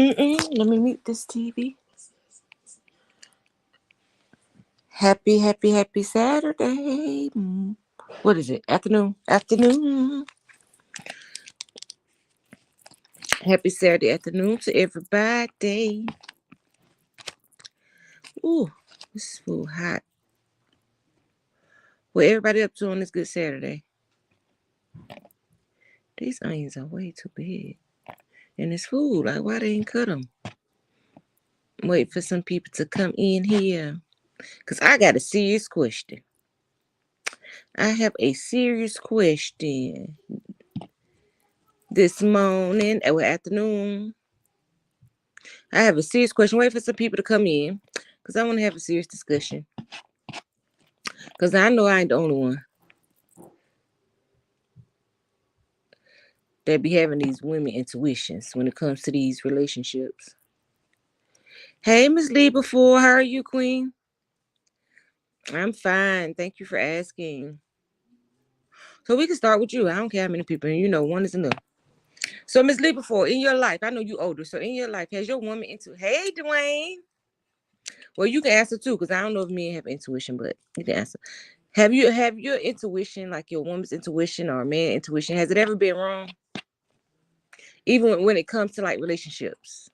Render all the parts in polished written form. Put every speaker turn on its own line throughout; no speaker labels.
Let me mute this TV. Happy Saturday. What is it? Afternoon. Happy Saturday afternoon to everybody. Ooh, this food hot. What everybody up to on this good Saturday? These onions are way too big. And this food, like, why they ain't cut them? Wait for some people to come in here. Because I got a serious question. I have a serious question this morning, or afternoon. I have a serious question. Wait for some people to come in because I want to have a serious discussion. Because I know I ain't the only one that be having these women intuitions when it comes to these relationships. Hey, Miss Lee, before, how are you, Queen? I'm fine. Thank you for asking. So we can start with you. I don't care how many people, one is enough. So, Miss Lee, before, in your life, I know you older, so in your life, has your woman hey, Dwayne. Well, you can answer too, because I don't know if men have intuition, but you can answer. Have your intuition, like your woman's intuition or man intuition, has it ever been wrong? Even when it comes to like relationships,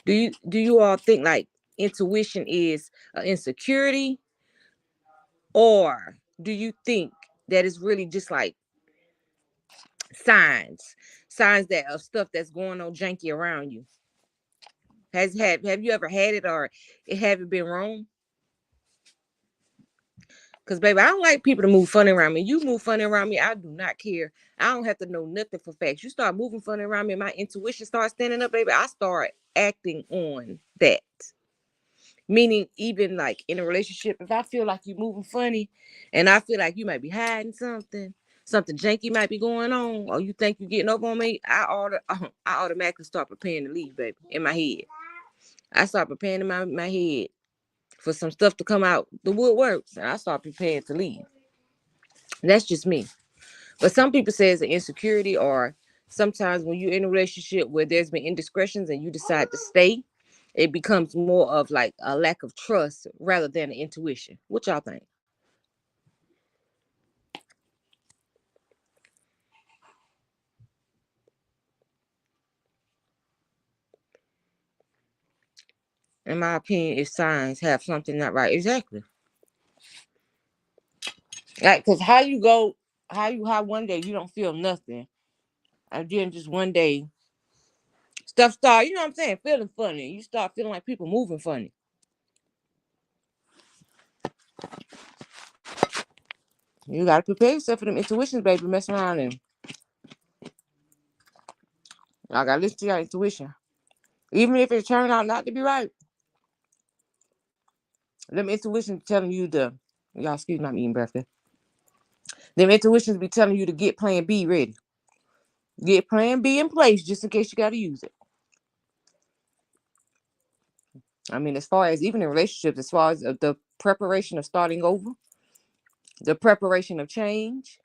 do you all think like intuition is an insecurity, or do you think that it's really just like signs that of stuff that's going on janky around you? Have you ever had it, or it haven't been wrong? Because, baby, I don't like people to move funny around me. You move funny around me, I do not care. I don't have to know nothing for facts. You start moving funny around me, my intuition starts standing up, baby. I start acting on that. Meaning, even like in a relationship, if I feel like you moving funny and I feel like you might be hiding something janky might be going on, or you think you're getting over on me, I automatically start preparing to leave, baby, in my head. I start preparing in my head for some stuff to come out the woodworks, and I start preparing to leave. That's just me. But some people say it's an insecurity, or sometimes when you're in a relationship where there's been indiscretions and you decide to stay, it becomes more of like a lack of trust rather than an intuition. What y'all think? In my opinion, if signs have something not right, exactly. Like, cause how one day you don't feel nothing, and then just one day stuff start, you know what I'm saying, feeling funny. You start feeling like people moving funny. You gotta prepare yourself for them intuitions, baby. Mess around and I gotta listen to your intuition. Even if it turned out not to be right. Them intuitions telling you to, y'all excuse me, I'm eating breakfast. Them intuitions be telling you to get plan B ready. Get plan B in place just in case you gotta use it. I mean, as far as even in relationships, as far as the preparation of starting over, the preparation of change,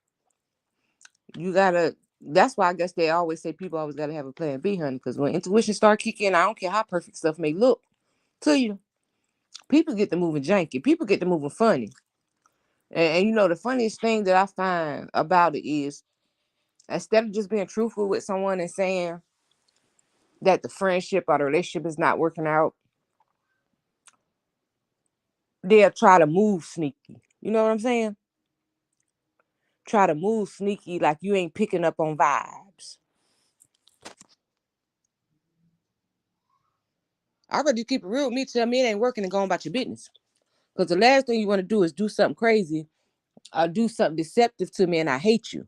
you gotta. That's why I guess they always say people always gotta have a plan B, honey. Because when intuition start kicking, I don't care how perfect stuff may look to you, people get to moving janky. People get to moving funny. And the funniest thing that I find about it is instead of just being truthful with someone and saying that the friendship or the relationship is not working out, they'll try to move sneaky. You know what I'm saying? Try to move sneaky like you ain't picking up on vibes. I'd rather you keep it real with me, tell me it ain't working and go on about your business. Because the last thing you want to do is do something crazy or do something deceptive to me and I hate you.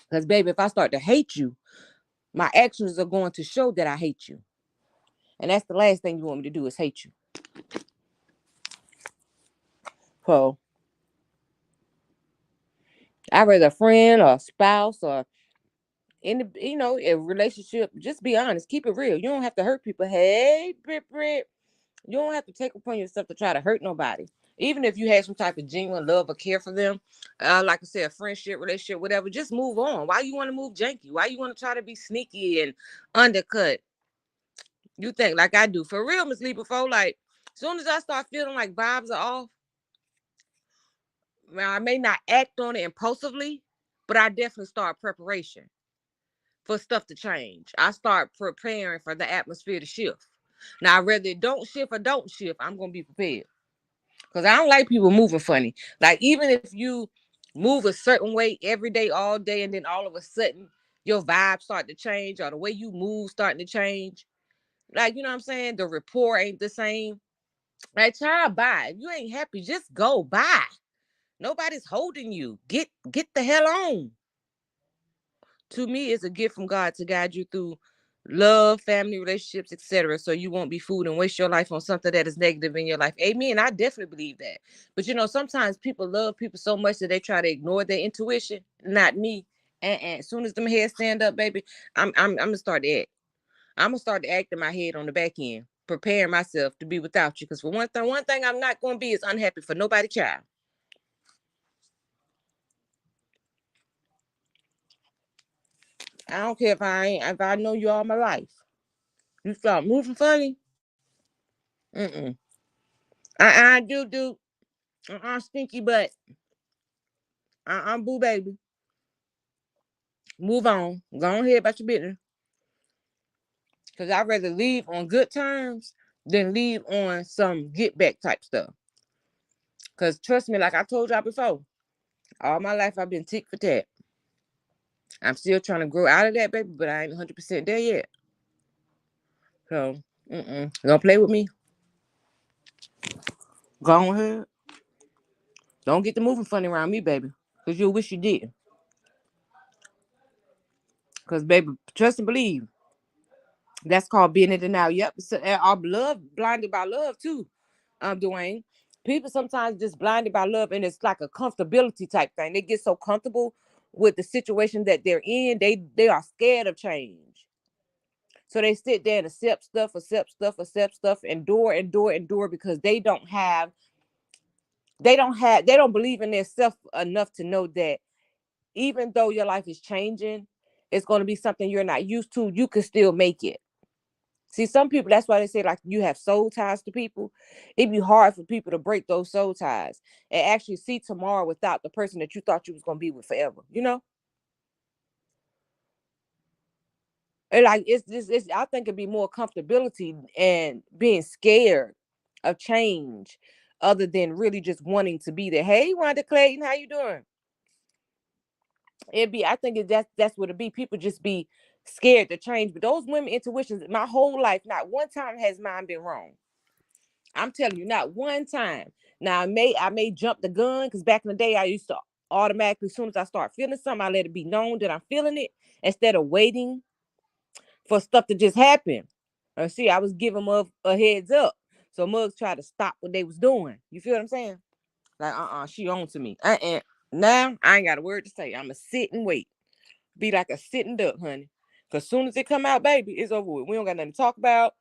Because, baby, if I start to hate you, my actions are going to show that I hate you. And that's the last thing you want me to do is hate you. So I rather a friend or a spouse or in a relationship, just be honest, keep it real. You don't have to hurt people. Hey, Brit. You don't have to take upon yourself to try to hurt nobody. Even if you had some type of genuine love or care for them, like I said, a friendship, relationship, whatever, just move on. Why you want to move janky? Why you want to try to be sneaky and undercut? You think like I do. For real, Miss Lee, before like as soon as I start feeling like vibes are off, now, I may not act on it impulsively, but I definitely start preparation for stuff to change. I start preparing for the atmosphere to shift. Now, whether it don't shift or don't shift, I'm gonna be prepared. Because I don't like people moving funny. Like, even if you move a certain way every day, all day, and then all of a sudden your vibe start to change or the way you move starting to change. Like, you know what I'm saying? The rapport ain't the same. Like, child, bye. If you ain't happy, just go. Bye. Nobody's holding you. Get the hell on. To me, it's a gift from God to guide you through love, family, relationships, etc. So you won't be fooled and waste your life on something that is negative in your life. Amen. I definitely believe that. But you know, sometimes people love people so much that they try to ignore their intuition. Not me. And as soon as them heads stand up, baby, I'm gonna start to act. I'm gonna start to act in my head on the back end, preparing myself to be without you. Because for one thing I'm not gonna be is unhappy for nobody, child. I don't care if I know you all my life. You start moving funny. Mm-mm. I do. Stinky butt. Boo baby. Move on. Go ahead about your business. Cause I'd rather leave on good terms than leave on some get back type stuff. Cause trust me, like I told y'all before, all my life I've been tick for tat. I'm still trying to grow out of that, baby, but I ain't 100% there yet. So, don't play with me. Go ahead. Don't get the moving funny around me, baby. Cause you'll wish you did. Cause baby, trust and believe. That's called being in denial. Yep. So, our love blinded by love too, Dwayne. People sometimes just blinded by love, and it's like a comfortability type thing. They get so comfortable with the situation that they're in, they are scared of change. So they sit there and accept stuff, endure because they don't believe in themselves enough to know that even though your life is changing, it's going to be something you're not used to. You can still make it. See, some people, that's why they say like you have soul ties to people. It'd be hard for people to break those soul ties and actually see tomorrow without the person that you thought you was gonna be with forever. You know, and like it's I think it'd be more comfortability and being scared of change, other than really just wanting to be there. Hey, Wanda Clayton, how you doing? It'd be, I think that's what it'd be. People just be scared to change. But those women intuitions, my whole life, not one time has mine been wrong. I'm telling you, not one time. Now I may jump the gun because back in the day I used to automatically, as soon as I start feeling something, I let it be known that I'm feeling it instead of waiting for stuff to just happen. See, I was giving them a heads up. So mugs tried to stop what they was doing. You feel what I'm saying? Like, she on to me. Now I ain't got a word to say. I'ma sit and wait. Be like a sitting duck, honey. Cause soon as it come out, baby, it's over with. We don't got nothing to talk about.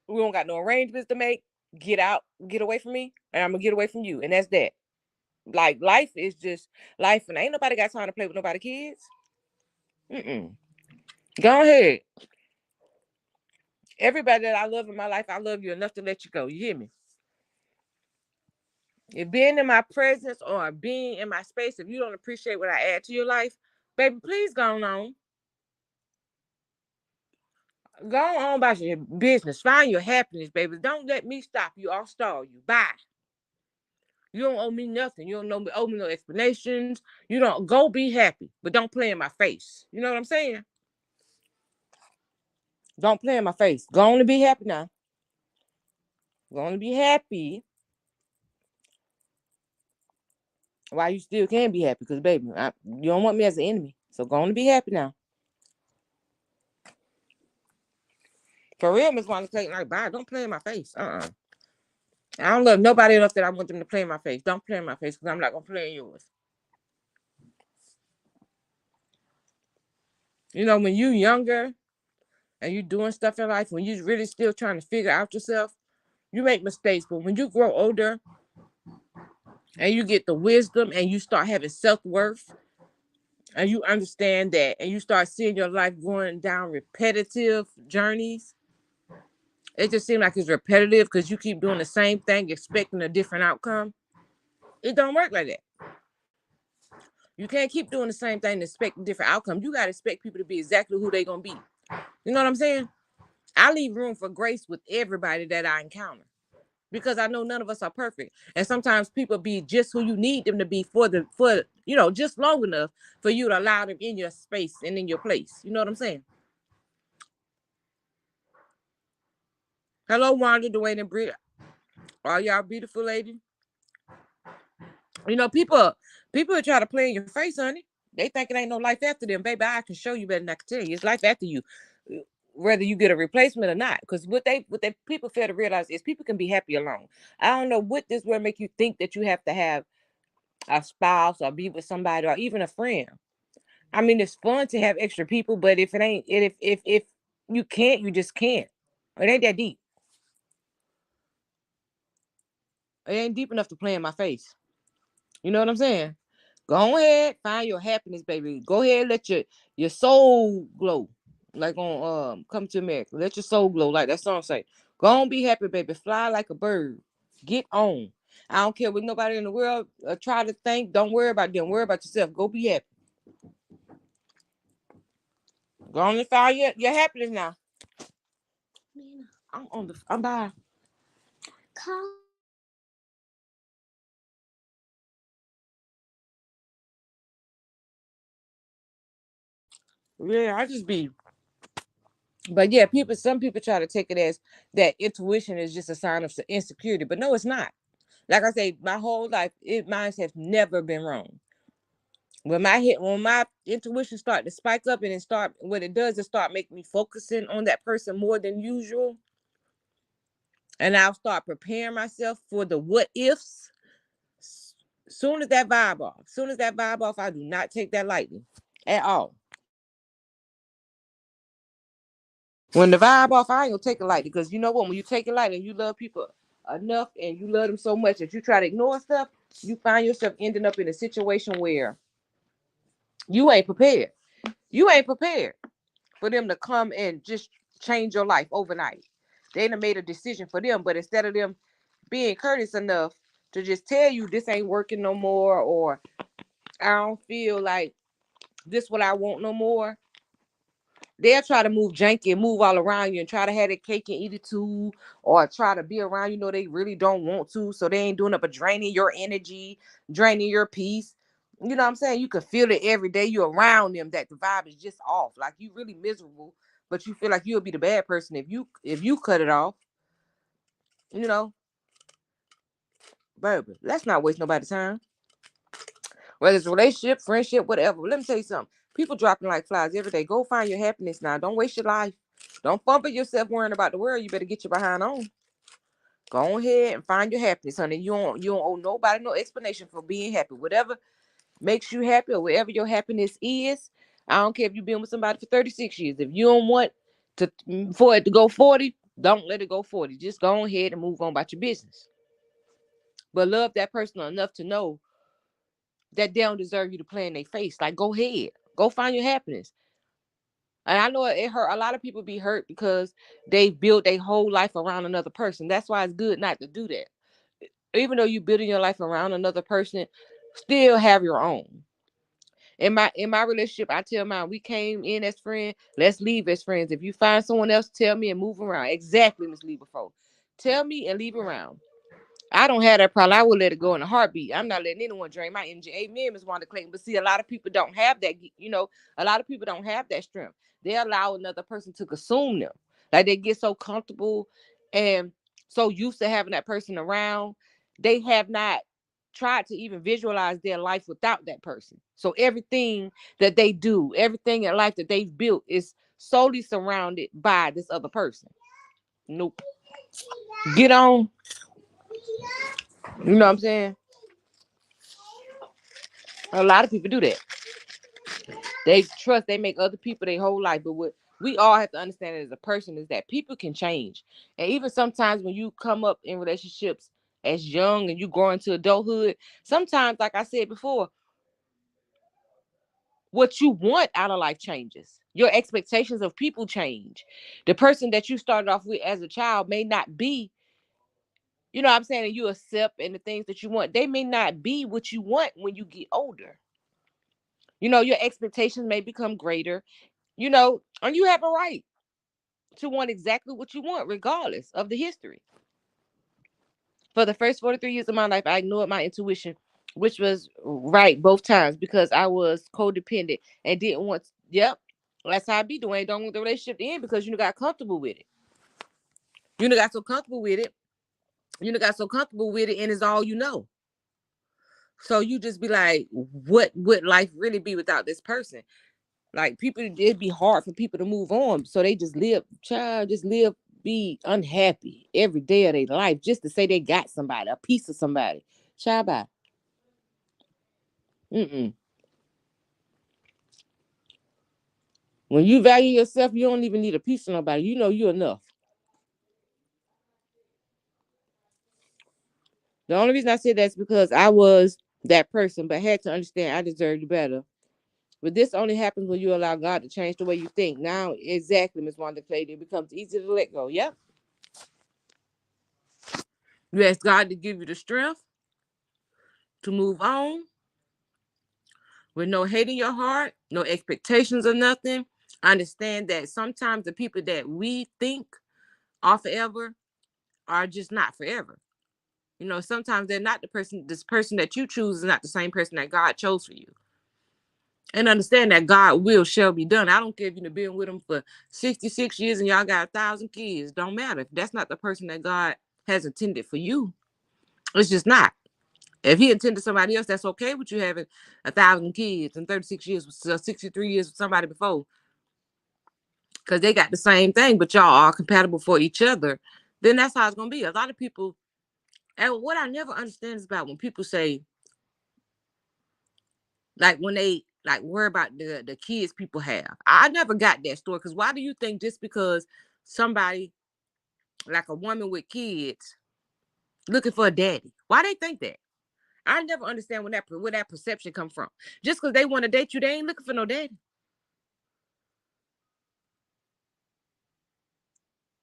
We don't got no arrangements to make. Get out, get away from me, and I'm gonna get away from you. And that's that. Like life is just life, and ain't nobody got time to play with nobody kids. Mm-mm. Go ahead. Everybody that I love in my life, I love you enough to let you go. You hear me? If being in my presence or being in my space, if you don't appreciate what I add to your life, baby, please go on. Go on about your business. Find your happiness, baby. Don't let me stop you or stall you. Bye. You don't owe me nothing. You don't owe me no explanations. You don't go be happy, but don't play in my face. You know what I'm saying? Don't play in my face. Go on to be happy now. Go on to be happy while you still can be happy. Because, baby, you don't want me as an enemy. So go on to be happy now. For real, Miss Wanda Clayton, like, bye. Don't play in my face. I don't love nobody enough that I want them to play in my face. Don't play in my face because I'm not going to play in yours. You know, when you younger and you doing stuff in life, when you really still trying to figure out yourself, you make mistakes. But when you grow older and you get the wisdom and you start having self-worth and you understand that and you start seeing your life going down repetitive journeys, it just seems like it's repetitive because you keep doing the same thing expecting a different outcome. It don't work like that. You can't keep doing the same thing and expect a different outcome. You got to expect people to be exactly who they're going to be. You know what I'm saying? I leave room for grace with everybody that I encounter because I know none of us are perfect. And sometimes people be just who you need them to be for just long enough for you to allow them in your space and in your place. You know what I'm saying? Hello, Wanda, Dwayne, and Britt. Are y'all beautiful ladies? People try to play in your face, honey. They think it ain't no life after them. Baby, I can show you better than I can tell you. It's life after you, whether you get a replacement or not. Because what they people fail to realize is people can be happy alone. I don't know what this will make you think that you have to have a spouse or be with somebody or even a friend. I mean, it's fun to have extra people, but if it ain't, if you can't, you just can't. It ain't that deep. It ain't deep enough to play in my face. You know what I'm saying? Go ahead, find your happiness, baby. Go ahead, let your soul glow. Like on Come to America. Let your soul glow, like that song say. Go on, be happy, baby. Fly like a bird. Get on. I don't care what nobody in the world try to think. Don't worry about them. Worry about yourself. Go be happy. Go on and find your happiness now. I'm by. Yeah, I just be. But yeah, some people try to take it as that intuition is just a sign of insecurity, but no, it's not. Like I say, my whole life, mine has never been wrong. When my intuition start to spike up and what it does is start making me focusing on that person more than usual, and I'll start preparing myself for the what ifs. Soon as that vibe off, I do not take that lightly at all. When the vibe off, I ain't gonna take it lightly because you know what? When you take it lightly, you love people enough and you love them so much that you try to ignore stuff, you find yourself ending up in a situation where you ain't prepared. You ain't prepared for them to come and just change your life overnight. They done made a decision for them, but instead of them being courteous enough to just tell you this ain't working no more, or I don't feel like this what I want no more, they'll try to move janky and move all around you and try to have their cake and eat it too, or try to be around you. They really don't want to, so they ain't doing it but draining your energy, draining your peace. You know what I'm saying? You can feel it every day you're around them that the vibe is just off. Like you really miserable, but you feel like you'll be the bad person if you cut it off. You know, baby, let's not waste nobody's time. Whether it's a relationship, friendship, whatever. But let me tell you something. People dropping like flies every day. Go find your happiness now. Don't waste your life. Don't fumble yourself worrying about the world. You better get your behind on. Go ahead and find your happiness, honey. You don't owe nobody no explanation for being happy. Whatever makes you happy or wherever your happiness is. I don't care if you've been with somebody for 36 years. If you don't want for it to go 40, don't let it go 40. Just go ahead and move on about your business. But love that person enough to know that they don't deserve you to play in their face. Like, go ahead. Go find your happiness. And I know it hurt. A lot of people be hurt because they built their whole life around another person. That's why it's good not to do that. Even though you building your life around another person, still have your own. In my relationship, I tell mine, we came in as friends, let's leave as friends. If you find someone else, tell me and move around. Exactly, Miss Lee before. Tell me and leave around. I don't have that problem. I will let it go in a heartbeat. I'm not letting anyone drain my energy. Amen, Ms. Wanda Clayton. But see, a lot of people don't have that. A lot of people don't have that strength. They allow another person to consume them. Like they get so comfortable and so used to having that person around, they have not tried to even visualize their life without that person. So everything that they do, everything in life that they've built is solely surrounded by this other person. Nope. Get on. You know what I'm saying? A lot of people do that. They make other people their whole life. But what we all have to understand as a person is that people can change. And even sometimes when you come up in relationships as young and you grow into adulthood, sometimes, like I said before, what you want out of life changes. Your expectations of people change. The person that you started off with as a child may not be, you know what I'm saying, and you accept and the things that you want, they may not be what you want when you get older. You know, your expectations may become greater, you know, and you have a right to want exactly what you want, regardless of the history. For the first 43 years of my life, I ignored my intuition, which was right both times because I was codependent and didn't want. Yep, that's how I be doing. Don't want the relationship to end because you got comfortable with it. You got so comfortable with it. You got so comfortable with it, and it's all you know. So you just be like, what would life really be without this person? Like people, it'd be hard for people to move on. So they just live, child, just live, be unhappy every day of their life just to say they got somebody, a piece of somebody. Child, bye. Mm-mm. When you value yourself, you don't even need a piece of nobody. You know you enough. The only reason I said that's because I was that person, but had to understand I deserved better. But this only happens when you allow God to change the way you think. Now, exactly, Miss Wanda Clay, it becomes easy to let go. Yep. You ask God to give you the strength to move on with no hate in your heart, no expectations or nothing. Understand that sometimes the people that we think are forever are just not forever. You know, sometimes they're not the person, this person that you choose is not the same person that God chose for you. And understand that God will shall be done. I don't care if you've been with him for 66 years and y'all got 1,000 kids. Don't matter. If that's not the person that God has intended for you, it's just not. If he intended somebody else, that's okay with you having 1,000 kids and 36 years, 63 years with somebody before, because they got the same thing, but y'all are compatible for each other. Then that's how it's gonna be. A lot of people, and what I never understand is about when people say, like when they like worry about the kids people have. I never got that story because why do you think just because somebody like a woman with kids looking for a daddy, why they think that? I never understand where that perception come from. Just because they want to date you, they ain't looking for no daddy.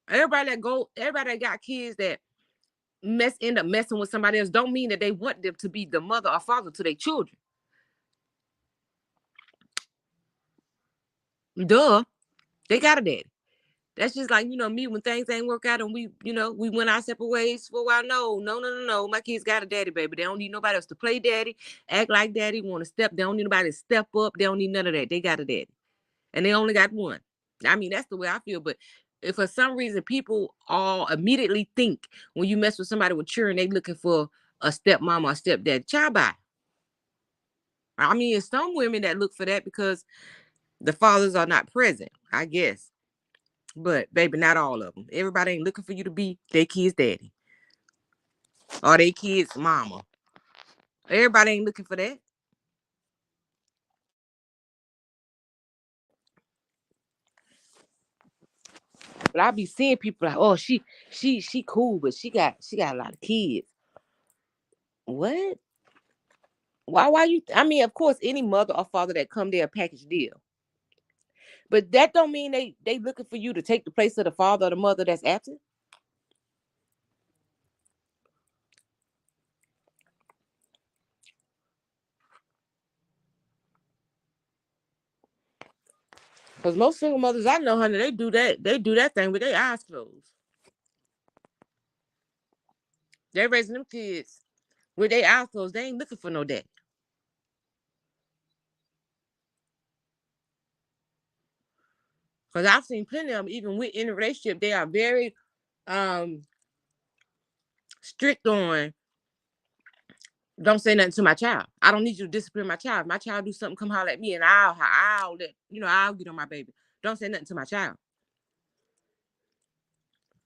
Everybody that got kids that end up messing with somebody else, don't mean that they want them to be the mother or father to their children. Duh, they got a daddy. That's just like, me when things ain't work out and we went our separate ways for a while. No. My kids got a daddy, baby. They don't need nobody else to play daddy, act like daddy, want to step. They don't need nobody to step up. They don't need none of that. They got a daddy. And they only got one. I mean, that's the way I feel. But if for some reason people all immediately think when you mess with somebody with children, they looking for a stepmom or a stepdad, child bye. I mean, it's some women that look for that because the fathers are not present, I guess. But baby, not all of them. Everybody ain't looking for you to be their kid's daddy or their kid's mama. Everybody ain't looking for that. But I be seeing people like, oh, she cool, but she got a lot of kids. What? Why you? I mean, of course, any mother or father that come there a package deal. But that don't mean they looking for you to take the place of the father or the mother that's absent. Because most single mothers I know, honey, they do that thing with their eyes closed. They raising them kids with their eyes closed. They ain't looking for no daddy. Because I've seen plenty of them, even with in a relationship, they are very um strict on don't say nothing to my child. I don't need you to discipline my child. If my child do something, come holler at me and I'll get on my baby. Don't say nothing to my child.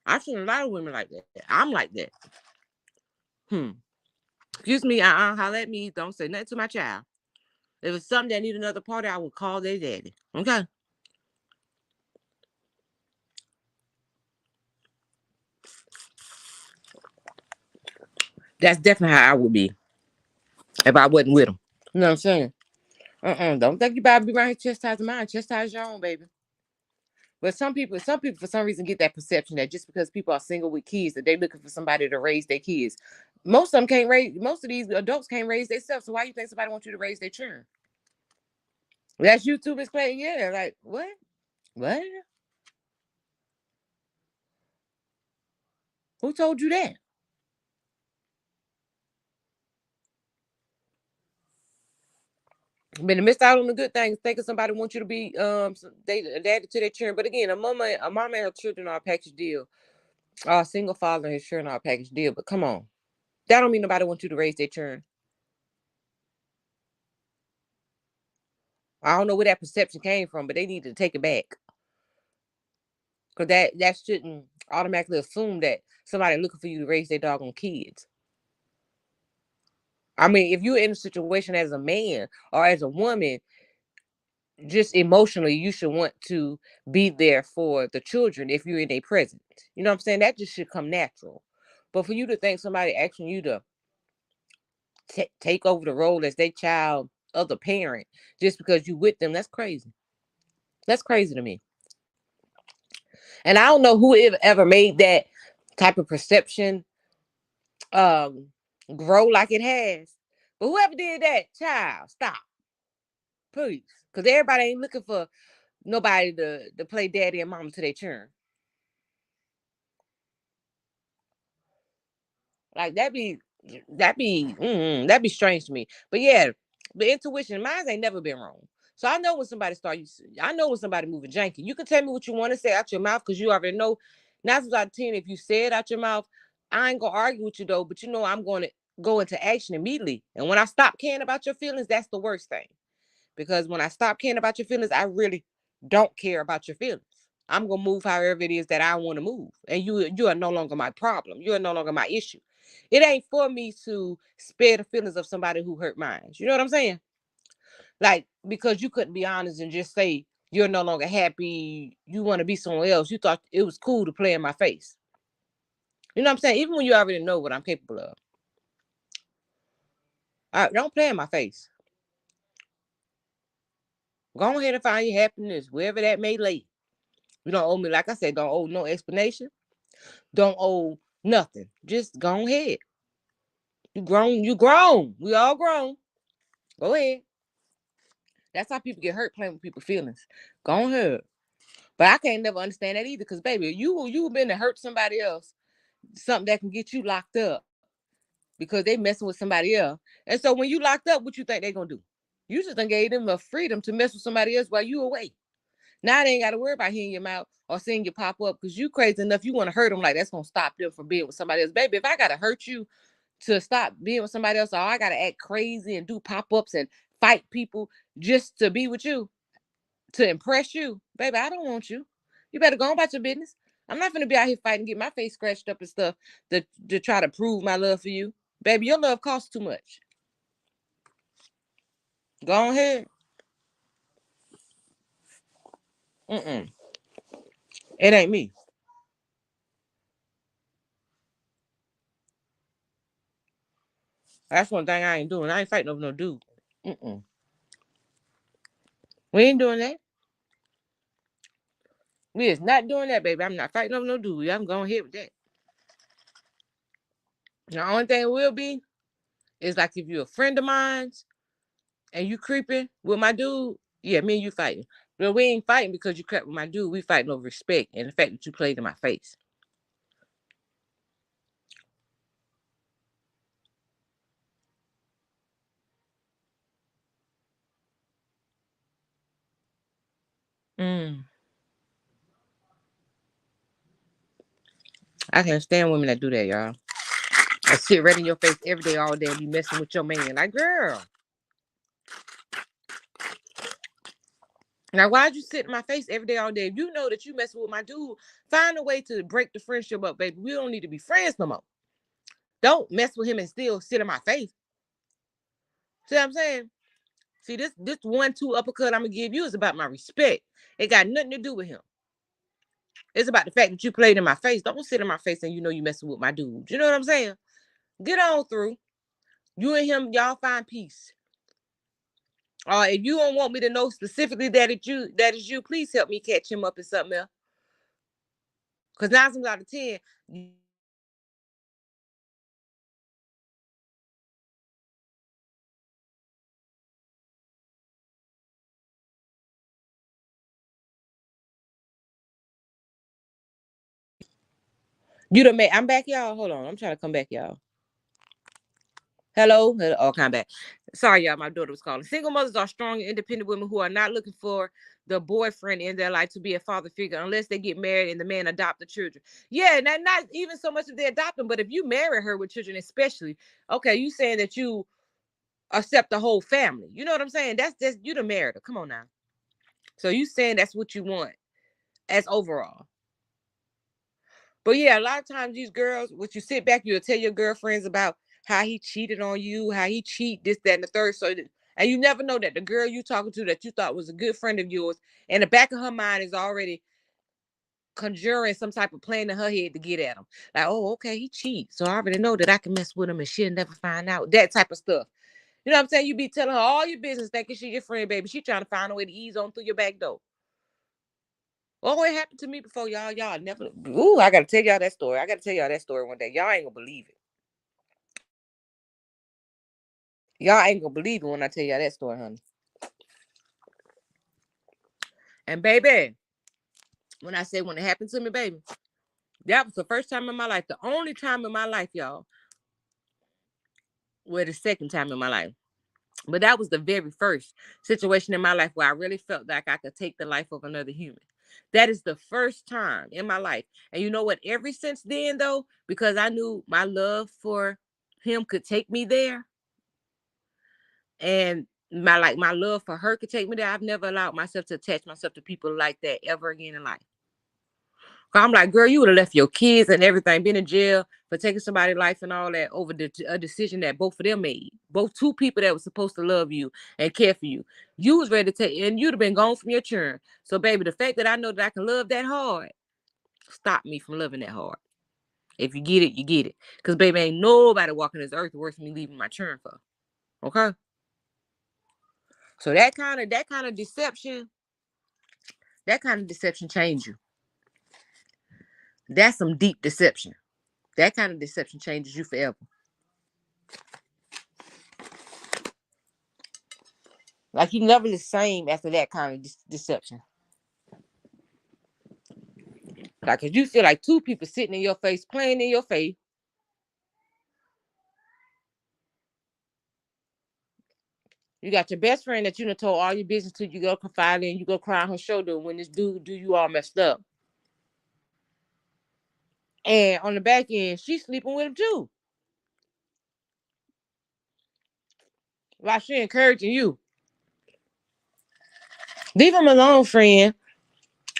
I've seen a lot of women like that. I'm like that. Excuse me, holler at me. Don't say nothing to my child. If it's something that need another party, I will call their daddy. Okay. That's definitely how I would be if I wasn't with them. You know what I'm saying? Don't think you about to be around here chastising mine. Chastise your own, baby. But some people for some reason get that perception that just because people are single with kids, that they're looking for somebody to raise their kids. Most of them can't raise. Most of these adults can't raise themselves. So why you think somebody wants you to raise their children? That's YouTube explaining. Yeah, like what? What? Who told you that? Been missed out on the good things, thinking somebody wants you to be they adapted to their children. But again, a mama and her children are a package deal. A single father and his children are a package deal. But come on, that don't mean nobody wants you to raise their children. I don't know where that perception came from, but they need to take it back. Because that shouldn't automatically assume that somebody looking for you to raise their doggone kids. I mean, if you're in a situation as a man or as a woman, just emotionally, you should want to be there for the children if you're in a present. You know what I'm saying? That just should come natural. But for you to think somebody asking you to take over the role as their child other parent just because you with them, that's crazy. That's crazy to me. And I don't know who ever made that type of perception um grow like it has. But whoever did that, child, stop, please. Because everybody ain't looking for nobody to play daddy and mama to their children. Like that'd be strange to me. But yeah, the intuition, mine ain't never been wrong. So I know when somebody I know when somebody moving janky. You can tell me what you want to say out your mouth because you already know. 9 times out of 10, if you say it out your mouth, I ain't gonna argue with you though. But you know I'm going to go into action immediately. And when I stop caring about your feelings, that's the worst thing. Because when I stop caring about your feelings, I really don't care about your feelings. I'm gonna move however it is that I want to move, and you are no longer my problem. You are no longer my issue. It ain't for me to spare the feelings of somebody who hurt mine. You know what I'm saying? Like because you couldn't be honest and just say you're no longer happy, you want to be somewhere else. You thought it was cool to play in my face. You know what I'm saying? Even when you already know what I'm capable of, don't play in my face. Go ahead and find your happiness wherever that may lay. You don't owe me, like I said, don't owe no explanation. Don't owe nothing. Just go ahead. You grown. You grown. We all grown. Go ahead. That's how people get hurt playing with people's feelings. Go ahead. But I can't never understand that either. Cause baby, you been to hurt somebody else, something that can get you locked up because they messing with somebody else. And so when you locked up, what you think they gonna do? You just done gave them the freedom to mess with somebody else while you away. Now they ain't got to worry about hearing your mouth or seeing you pop up because you crazy enough. You want to hurt them like that's gonna stop them from being with somebody else. Baby, if I gotta hurt you to stop being with somebody else, or I gotta act crazy and do pop-ups and fight people just to be with you, to impress you, baby, I don't want you. You better go on about your business. I'm not gonna be out here fighting, get my face scratched up and stuff to try to prove my love for you. Baby, your love costs too much. Go ahead. Mm-mm. It ain't me. That's one thing I ain't doing. I ain't fighting over no dude. Mm-mm. We ain't doing that. We is not doing that, baby. I'm not fighting over no dude. I'm going ahead with that. The only thing it will be is like if you're a friend of mine and you creeping with my dude, yeah, me and you fighting. But we ain't fighting because you crept with my dude. We fighting over respect and the fact that you played in my face. Mm. I can't stand women that do that, y'all. I sit right in your face every day, all day, and be messing with your man. Like, girl, now why'd you sit in my face every day, all day? If you know that you messing with my dude, find a way to break the friendship up, baby. We don't need to be friends no more. Don't mess with him and still sit in my face. See what I'm saying? See, this 1-2 uppercut I'm gonna give you is about my respect. It got nothing to do with him. It's about the fact that you played in my face. Don't sit in my face and you know you messing with my dude. You know what I'm saying? Get on through. You and him, y'all find peace. If you don't want me to know specifically that is you, please help me catch him up in something else. Because 9 times out of 10, you done made. I'm back, y'all. Hold on. I'm trying to come back, y'all. Hello. Oh, come back. Sorry, y'all. My daughter was calling. Single mothers are strong and independent women who are not looking for the boyfriend in their life to be a father figure unless they get married and the man adopt the children. Yeah, not even so much if they adopt them, but if you marry her with children, especially, okay, you saying that you accept the whole family. You know what I'm saying? That's you the married her. Come on now. So you saying that's what you want as overall. But yeah, a lot of times these girls, what you sit back, you'll tell your girlfriends about how he cheated on you, how he cheat, this, that, and the third. And you never know that the girl you talking to that you thought was a good friend of yours, in the back of her mind is already conjuring some type of plan in her head to get at him. Like, oh, okay, he cheats. So I already know that I can mess with him and she'll never find out. That type of stuff. You know what I'm saying? You be telling her all your business, thinking she your friend, baby. She trying to find a way to ease on through your back door. Oh, it happened to me before, y'all. Y'all never. Ooh, I gotta tell y'all that story. I gotta tell y'all that story one day. Y'all ain't gonna believe it. Y'all ain't gonna believe it when I tell y'all that story, honey. And baby, when I say when it happened to me, baby, that was the first time in my life, the only time in my life, y'all. Well, the second time in my life. But that was the very first situation in my life where I really felt like I could take the life of another human. That is the first time in my life. And you know what? Ever since then, though, because I knew my love for him could take me there, and my love for her could take me there, I've never allowed myself to attach myself to people like that ever again in life. I'm like, girl, you would have left your kids and everything, been in jail for taking somebody's life and all that over a decision that both of them made. Both two people that were supposed to love you and care for you. You was ready to take, and you'd have been gone from your churn. So, baby, the fact that I know that I can love that hard stopped me from loving that hard. If you get it, you get it. Because, baby, ain't nobody walking this earth worth me leaving my churn for. Okay? So that kind of deception change you. That's some deep deception. That kind of deception changes you forever. Like you never the same after that kind of deception. Like, cause you feel like two people sitting in your face, playing in your face. You got your best friend that you done told all your business to. You go confide in, you go cry on her shoulder when this dude do you all messed up. And on the back end, she's sleeping with him too. Like she encouraging you. Leave him alone, friend.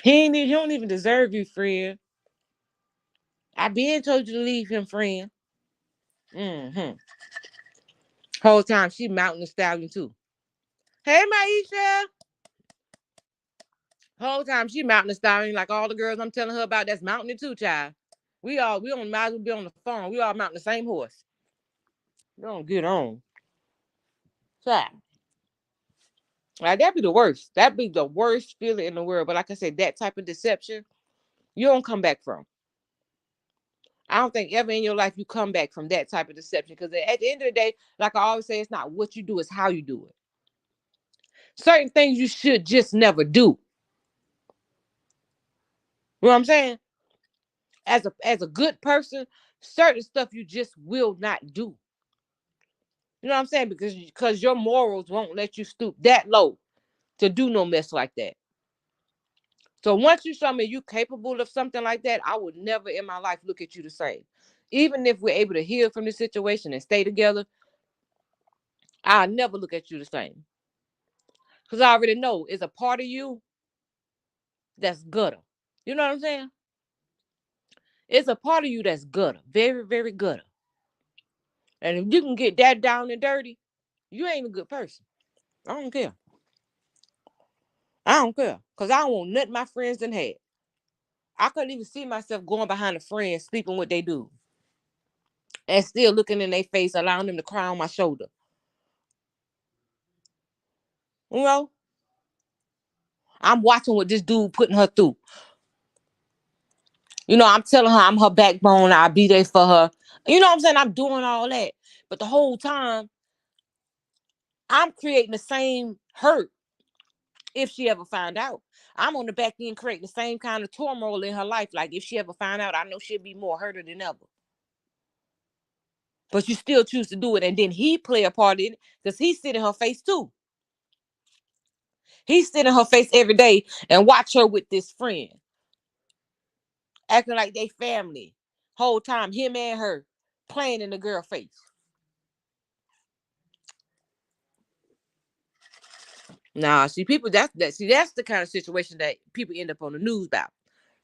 He don't even deserve you, friend. I been told you to leave him, friend. Mm-hmm. Whole time she mounting the stallion too. Hey, Maisha. Whole time she mounting the stallion like all the girls I'm telling her about that's mounting it too, child. We don't might as well be on the phone. We all mounting the same horse. We don't get on. Child. Like that'd be the worst. That'd be the worst feeling in the world. But like I said, that type of deception, you don't come back from. I don't think ever in your life you come back from that type of deception. Because at the end of the day, like I always say, it's not what you do, it's how you do it. Certain things you should just never do. You know what I'm saying? As a good person, certain stuff you just will not do. You know what I'm saying? Because your morals won't let you stoop that low to do no mess like that. So once you show me you capable of something like that, I would never in my life look at you the same. Even if we're able to heal from the situation and stay together, I'll never look at you the same. Because I already know it's a part of you that's gutter. You know what I'm saying? It's a part of you that's gutter. Very, very gutter. And if you can get that down and dirty, you ain't a good person. I don't care. I don't care. Because I don't want nothing my friends done had. I couldn't even see myself going behind a friend, sleeping with they do. And still looking in their face, allowing them to cry on my shoulder. You know, I'm watching what this dude putting her through. You know, I'm telling her I'm her backbone. I'll be there for her. You know what I'm saying? I'm doing all that. But the whole time, I'm creating the same hurt if she ever find out. I'm on the back end creating the same kind of turmoil in her life. Like if she ever find out, I know she'll be more hurted than ever. But you still choose to do it. And then he play a part in it because he's sitting in her face too. He's sitting in her face every day and watch her with this friend. Acting like they family. Whole time, him and her playing in the girl face. Nah, see, people that's the kind of situation that people end up on the news about.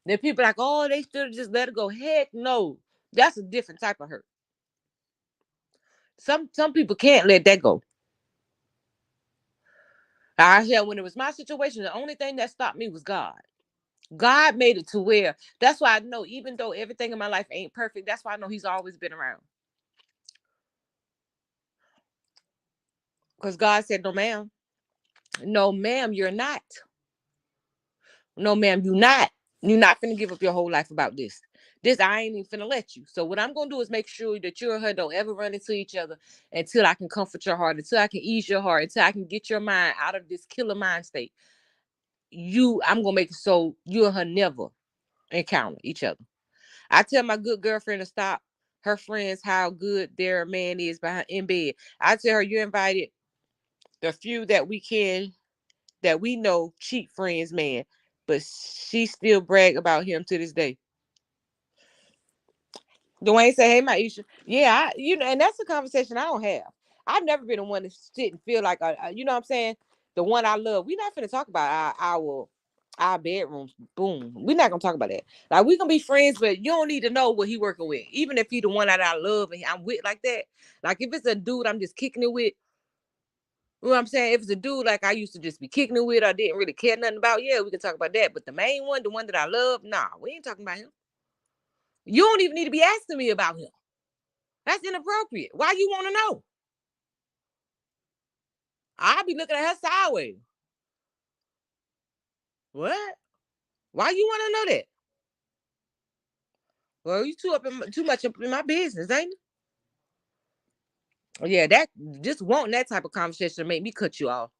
Then people like, oh, they should just let it go. Heck no. That's a different type of hurt. Some people can't let that go. I said when it was my situation, the only thing that stopped me was God. God made it to where that's why I know, even though everything in my life ain't perfect, that's why I know he's always been around. Because God said, no, ma'am. No, ma'am, you're not. No, ma'am, you not. You're not finna give up your whole life about this. This I ain't even finna let you. So what I'm gonna do is make sure that you and her don't ever run into each other until I can comfort your heart, until I can ease your heart, until I can get your mind out of this killer mind state. I'm gonna make it so you and her never encounter each other. I tell my good girlfriend to stop her friends how good their man is behind in bed. I tell her you invited the few that we know cheat friends, man, but she still brag about him to this day. Dwayne say, "Hey, Maisha, yeah, and that's a conversation I don't have. I've never been the one to sit and feel like, you know what I'm saying, the one I love. We're not finna talk about our bedrooms. Boom, we're not gonna talk about that. Like we gonna be friends, but you don't need to know what he working with, even if he the one that I love and I'm with like that. Like if it's a dude I'm just kicking it with, you know what I'm saying? If it's a dude like I used to just be kicking it with, I didn't really care nothing about, yeah, we can talk about that. But the main one, the one that I love, nah, we ain't talking about him. You don't even need to be asking me about him. That's inappropriate. Why you want to know? I'll be looking at her sideways. What? Why you want to know that? Well, you too much in my business, ain't it? Yeah, that just wanting that type of conversation to make me cut you off.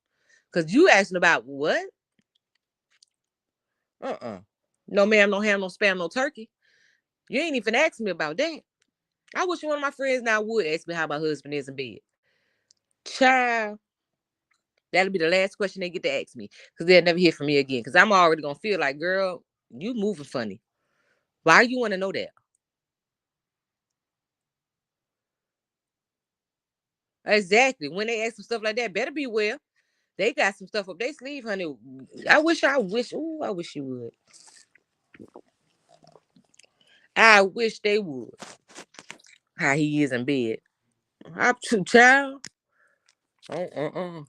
Cause you asking about what? Uh-uh. No, ma'am, no ham, no spam, no turkey. You ain't even asking me about that. I wish one of my friends now would ask me how my husband is in bed. Child, that'll be the last question they get to ask me. Cause they'll never hear from me again. Cause I'm already gonna feel like, girl, you moving funny. Why you want to know that? Exactly. When they ask some stuff like that, better be well. They got some stuff up their sleeve, honey. I wish you would. I wish they would. How he is in bed. I'm too child. Uh.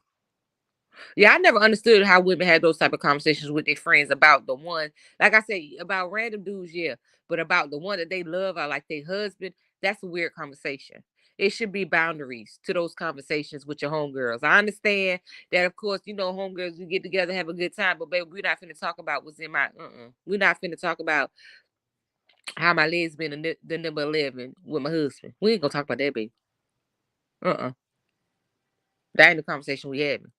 Yeah, I never understood how women had those type of conversations with their friends about the one, like I said, about random dudes, yeah. But about the one that they love or like their husband, that's a weird conversation. It should be boundaries to those conversations with your homegirls. I understand that, of course, homegirls, we get together, have a good time, but baby, we're not finna talk about what's in my, we're not finna talk about how my legs been the number 11 with my husband. We ain't gonna talk about that, baby. Uh-uh. That ain't the conversation we having.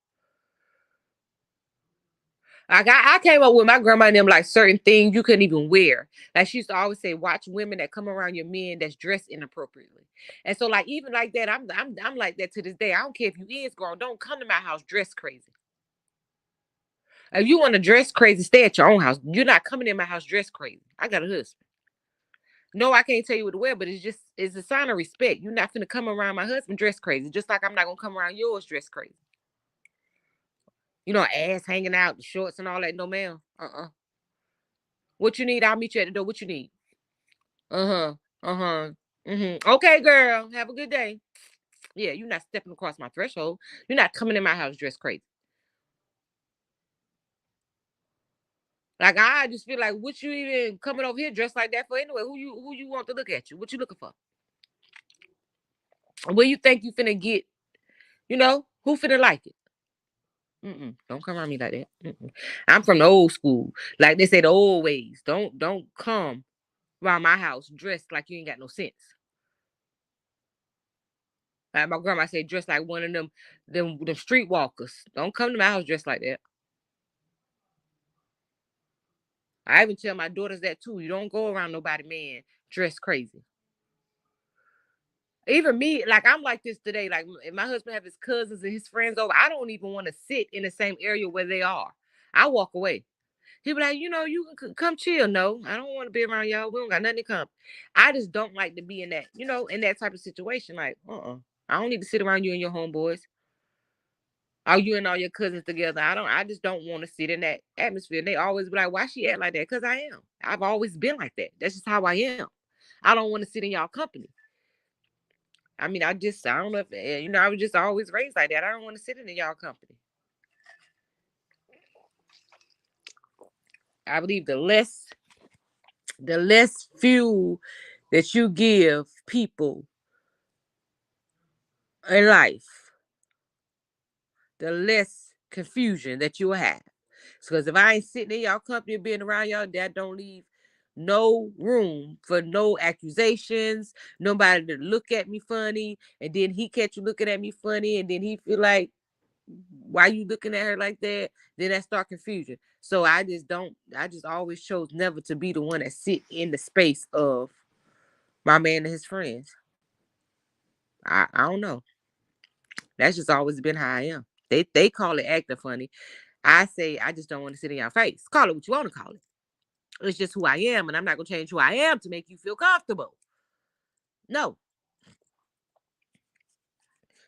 Like I came up with my grandma and them like certain things you couldn't even wear. Like she used to always say, watch women that come around your men that's dressed inappropriately. And so like even like that, I'm like that to this day. I don't care if you is grown. Don't come to my house dressed crazy. If you want to dress crazy, stay at your own house. You're not coming in my house dressed crazy. I got a husband. No, I can't tell you what to wear, but it's a sign of respect. You're not gonna come around my husband dressed crazy, just like I'm not gonna come around yours dressed crazy. Ass hanging out, the shorts and all that. No, ma'am. What you need? I'll meet you at the door. What you need? Uh-huh. Uh-huh. Okay, girl. Have a good day. Yeah, you're not stepping across my threshold. You're not coming in my house dressed crazy. Like I just feel like what you even coming over here dressed like that for anyway? Who you want to look at you? What you looking for? Where you think you finna get? Who finna like it? Don't come around me like that. I'm from the old school. Like they say, the old ways. Don't come around my house dressed like you ain't got no sense. Like my grandma said, dressed like one of them streetwalkers. Don't come to my house dressed like that. I even tell my daughters that too. You don't go around nobody man dressed crazy. Even me, like I'm like this today. Like if my husband have his cousins and his friends over, I don't even want to sit in the same area where they are. I walk away. He be like, you can come chill. No, I don't want to be around y'all. We don't got nothing to come. I just don't like to be in that, in that type of situation. Like, I don't need to sit around you and your homeboys. Or you and all your cousins together. I just don't want to sit in that atmosphere. And they always be like, why she act like that? Because I am. I've always been like that. That's just how I am. I don't want to sit in y'all company. I mean, I don't know if, I was just always raised like that. I don't want to sit in y'all company. I believe the less fuel that you give people in life, the less confusion that you will have. Because if I ain't sitting in y'all company being around y'all, that don't leave no room for no accusations, nobody to look at me funny, and then he catch you looking at me funny, and then he feel like, why you looking at her like that? Then that start confusion. So I just always chose never to be the one that sit in the space of my man and his friends. I don't know. That's just always been how I am. They call it acting funny. I say I just don't want to sit in your face. Call it what you want to call it. It's just who I am, and I'm not gonna change who I am to make you feel comfortable. No.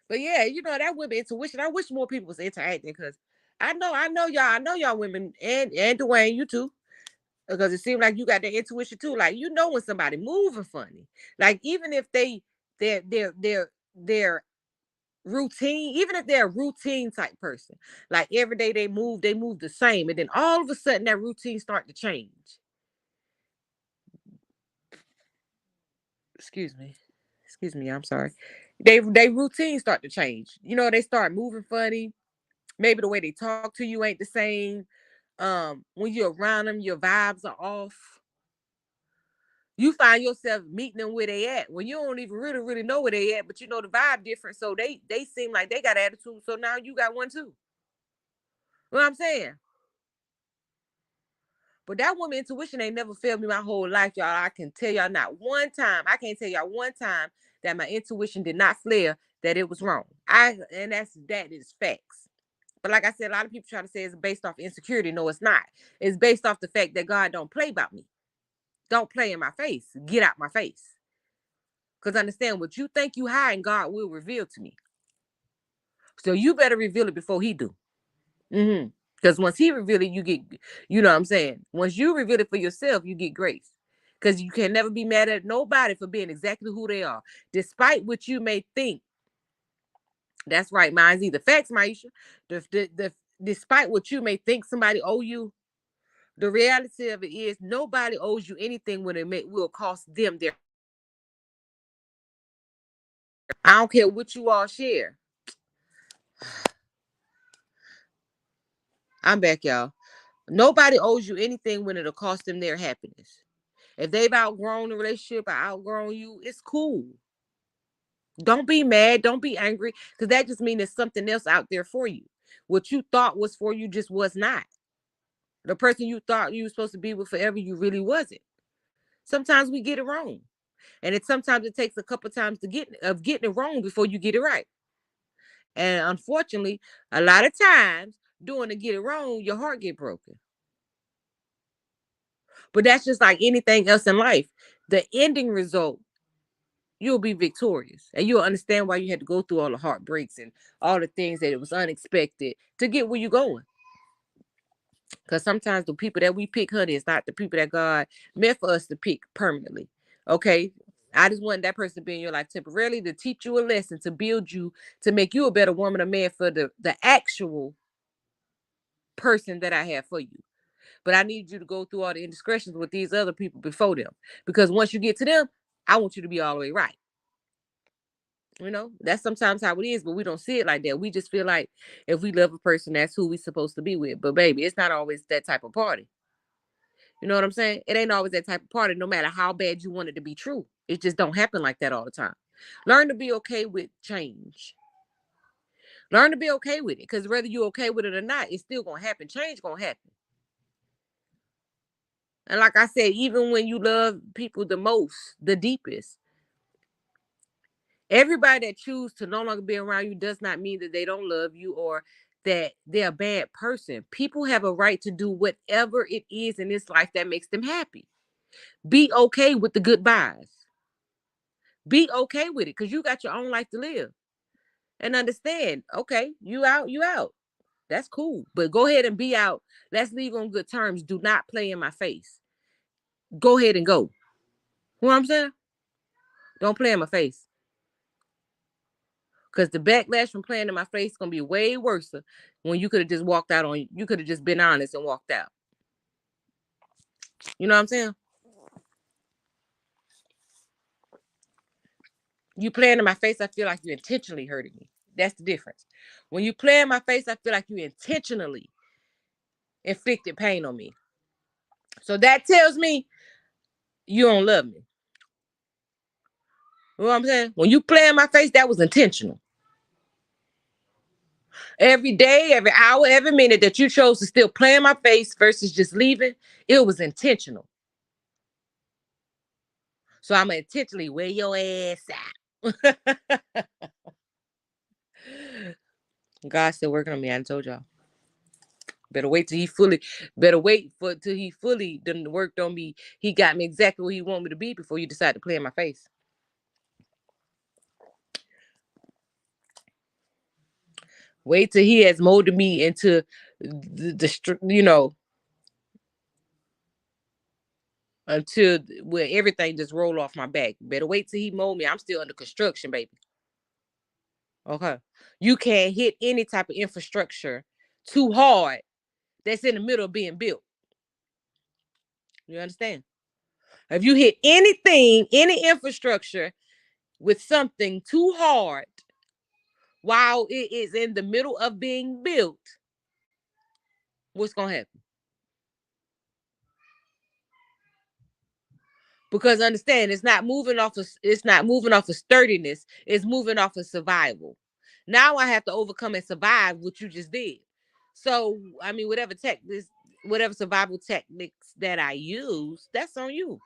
But yeah, that women intuition. I wish more people was interacting because I know y'all women and Dwayne, you too. Because it seems like you got the intuition too. Like when somebody moving funny. Like even if they're routine, even if they're a routine type person, like every day they move the same, and then all of a sudden that routine start to change. Excuse me, I'm sorry. They routine start to change. They start moving funny. Maybe the way they talk to you ain't the same. When you're around them, your vibes are off. You find yourself meeting them where they at when you don't even really know where they at, but the vibe different. So they seem like they got attitude. So now you got one too. You know what I'm saying? But that woman intuition ain't never failed me my whole life, y'all. I can tell y'all not one time. I can't tell y'all one time that my intuition did not flare that it was wrong. That is facts. But like I said, a lot of people try to say it's based off insecurity. No, it's not. It's based off the fact that God don't play about me. Don't play in my face. Get out my face. Because understand, what you think you hide, God will reveal to me. So you better reveal it before he do. Because once he reveal it, you get, you know what I'm saying? Once you reveal it for yourself, you get grace. Because you can never be mad at nobody for being exactly who they are. Despite what you may think. That's right, mine's either facts, Maisha. Despite what you may think somebody owe you, the reality of it is nobody owes you anything when will cost them their. I don't care what you all share. I'm back, y'all. Nobody owes you anything when it'll cost them their happiness. If they've outgrown the relationship or outgrown you, it's cool. Don't be mad. Don't be angry. Because that just means there's something else out there for you. What you thought was for you just was not. The person you thought you were supposed to be with forever, you really wasn't. Sometimes we get it wrong. And sometimes it takes a couple times getting it wrong before you get it right. And unfortunately, a lot of times doing to get it wrong, your heart get broken. But that's just like anything else in life. The ending result, you'll be victorious. And you'll understand why you had to go through all the heartbreaks and all the things that it was unexpected to get where you're going. Because sometimes the people that we pick, honey, is not the people that God meant for us to pick permanently. Okay. I just want that person to be in your life temporarily to teach you a lesson, to build you, to make you a better woman or man for the actual person that I have for you. But I need you to go through all the indiscretions with these other people before them. Because once you get to them, I want you to be all the way right. You know, that's sometimes how it is, but we don't see it like that. We just feel like if we love a person, that's who we supposed to be with. But baby, it's not always that type of party. You know what I'm saying? It ain't always that type of party, no matter how bad you want it to be true. It just don't happen like that all the time. Learn to be okay with change. Learn to be okay with it. Because whether you're okay with it or not, it's still gonna happen. Change gonna happen. And like I said, even when you love people the most, the deepest, everybody that chooses to no longer be around you does not mean that they don't love you or that they're a bad person. People have a right to do whatever it is in this life that makes them happy. Be okay with the goodbyes. Be okay with it because you got your own life to live. And understand, okay, you out, you out. That's cool. But go ahead and be out. Let's leave on good terms. Do not play in my face. Go ahead and go. You know what I'm saying? Don't play in my face. Because the backlash from playing in my face is gonna be way worse when you could have just walked out on you could have just been honest and walked out. You know what I'm saying? You playing in my face, I feel like you intentionally hurting me. That's the difference. When you play in my face, I feel like you intentionally inflicted pain on me. So that tells me you don't love me. You know what I'm saying? When you play in my face, that was intentional. Every day, every hour, every minute that you chose to still play in my face versus just leaving, it was intentional. So I'm gonna intentionally wear your ass out. God's still working on me. I told y'all. Better wait till he fully. Better wait for till he fully done worked on me. He got me exactly where he want me to be before you decide to play in my face. Wait till he has molded me into the until where everything just roll off my back. Better wait till he mold me. I'm still under construction, baby. Okay. You can't hit any type of infrastructure too hard that's in the middle of being built. You understand? If you hit anything, any infrastructure with something too hard while it is in the middle of being built, what's gonna happen? Because understand, it's not moving off of sturdiness, it's moving off of survival. Now I have to overcome and survive what you just did. So I mean, whatever survival techniques that I use, that's on you.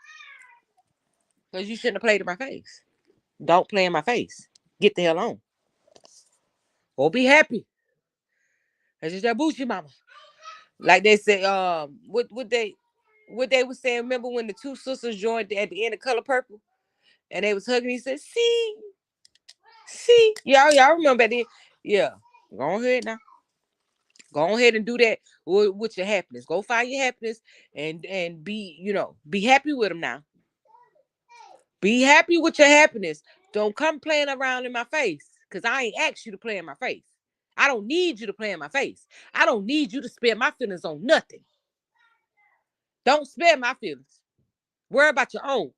Because you shouldn't have played in my face. Don't play in my face. Get the hell on. Or be happy. That's just that Bucci mama. Like they say, what they was saying, remember when the two sisters joined at the end of Color Purple? And they was hugging, he said, see. Y'all remember that? Yeah. Go ahead now. Go ahead and do that with your happiness. Go find your happiness and be, be happy with them now. Be happy with your happiness. Don't come playing around in my face because I ain't asked you to play in my face. I don't need you to play in my face. I don't need you to spare my feelings on nothing. Don't spare my feelings. Worry about your own.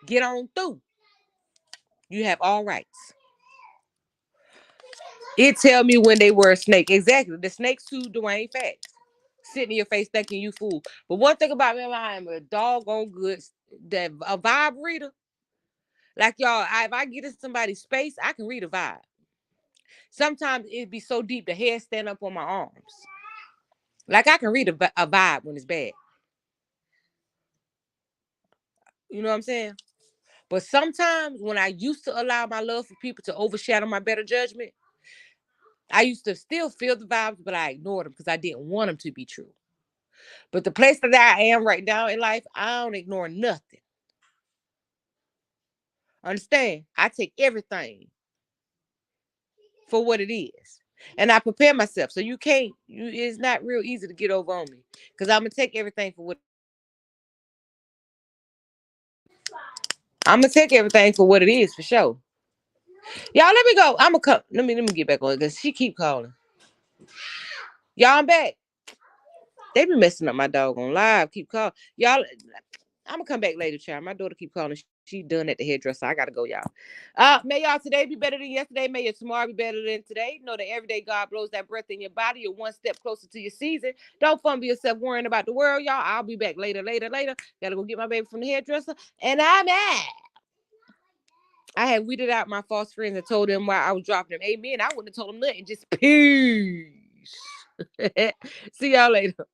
Get on through. You have all rights. It tell me when they were a snake. Exactly. The snakes too, Dwayne Facts. Sitting in your face thinking you fool. But one thing about me, I am a doggone good a vibe reader. Like y'all, if I get in somebody's space, I can read a vibe. Sometimes it'd be so deep the hair stand up on my arms. Like I can read a vibe when it's bad. You know what I'm saying? But sometimes when I used to allow my love for people to overshadow my better judgment, I used to still feel the vibes, but I ignored them because I didn't want them to be true. But the place that I am right now in life, I don't ignore nothing. Understand? I take everything for what it is. And I prepare myself. So it's not real easy to get over on me. Because I'm gonna take everything for what I'm gonna take everything for what it is for sure. Y'all, let me go. I'm gonna come. Let me get back on because she keep calling. Y'all, I'm back. They be messing up my dog on live. Keep calling. Y'all, I'm gonna come back later, child. My daughter keep calling. She done at the hairdresser. I gotta go, y'all. May y'all today be better than yesterday. May your tomorrow be better than today. Know that every day God blows that breath in your body. You're one step closer to your season. Don't fumble yourself worrying about the world, y'all. I'll be back later. Gotta go get my baby from the hairdresser. And I'm at. I had weeded out my false friends and told them why I was dropping them. Amen. I wouldn't have told them nothing. Just peace. See y'all later.